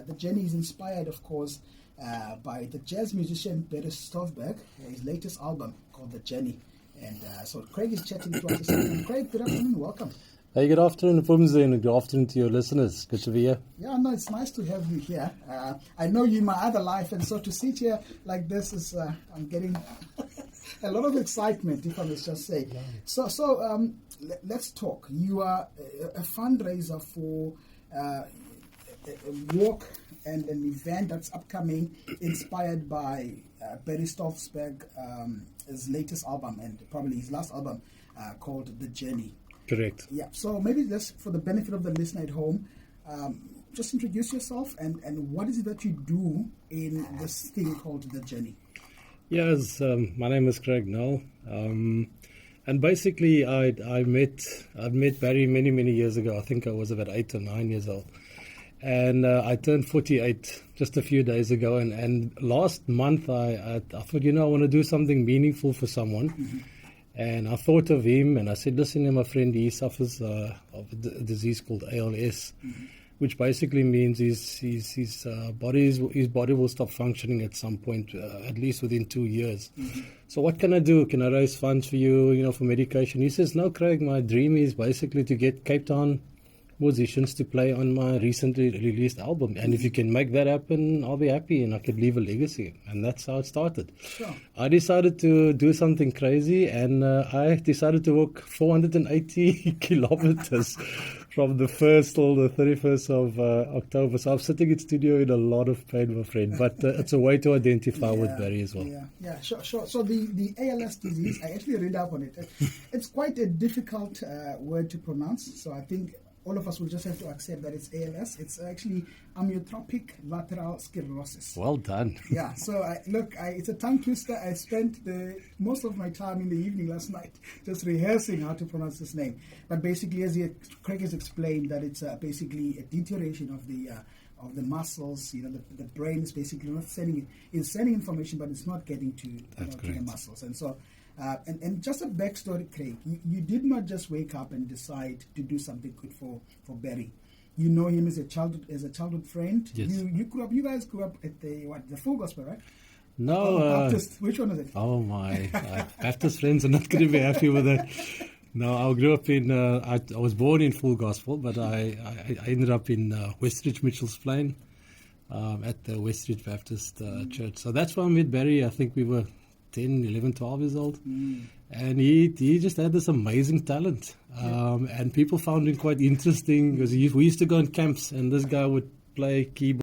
The journey is inspired, of course, by the jazz musician Barry Stofberg, his latest album called The Journey. And so Craig is chatting to us this afternoon. Craig, good afternoon, welcome. Hey, good afternoon, Pumzi, and good afternoon to your listeners. Good to be here. Yeah, no, it's nice to have you here. I know you in my other life, and so to sit here like this is, I'm getting a lot of excitement, if I must just say. Yeah. So let's talk. You are a fundraiser for a walk and an event that's upcoming, inspired by Barry Stofberg, his latest album, and probably his last album, called The Journey. Correct. Yeah, so maybe just for the benefit of the listener at home, just introduce yourself and what is it that you do in this thing called The Journey? Yes, my name is Craig Null. And basically I've met Barry many years ago. I think I was about 8 or 9 years old. And I turned 48 just a few days ago. And last month I thought, I want to do something meaningful for someone. Mm-hmm. And I thought of him, and I said, listen, my friend, he suffers of a disease called ALS, mm-hmm. which basically means his body will stop functioning at some point, at least within 2 years. Mm-hmm. So what can I do? Can I raise funds for you, for medication? He says, no, Craig, my dream is basically to get Cape Town musicians to play on my recently released album, and if you can make that happen, I'll be happy and I could leave a legacy. And that's how it started. Sure. I decided to do something crazy, and I decided to walk 480 kilometers from the 1st till the 31st of October. So I'm sitting in studio in a lot of pain, my friend, but it's a way to identify with Barry as well. Yeah, sure. So the ALS disease, I actually read up on it. It's quite a difficult word to pronounce, so I think all of us will just have to accept that it's ALS. It's actually amyotrophic lateral sclerosis. Well done. Yeah, so it's a tongue twister. I spent most of my time in the evening last night just rehearsing how to pronounce this name. But basically, as Craig has explained, that it's basically a deterioration of the muscles. The brain is basically not sending information, but it's not getting to the muscles. And so, and just a backstory, Craig, you did not just wake up and decide to do something good for Barry. You know him as a childhood friend. Yes. You guys grew up at the Full Gospel, right? No. Baptist. Which one is it? Oh my, Baptist friends are not going to be happy with that. No, I grew up in, I was born in Full Gospel, but I ended up in Westridge, Mitchell's Plain, at the Westridge Baptist Church. So that's where I met Barry. I think we were 10, 11, 12 years old. And he just had this amazing talent. And people found him quite interesting because we used to go in camps and this guy would play keyboard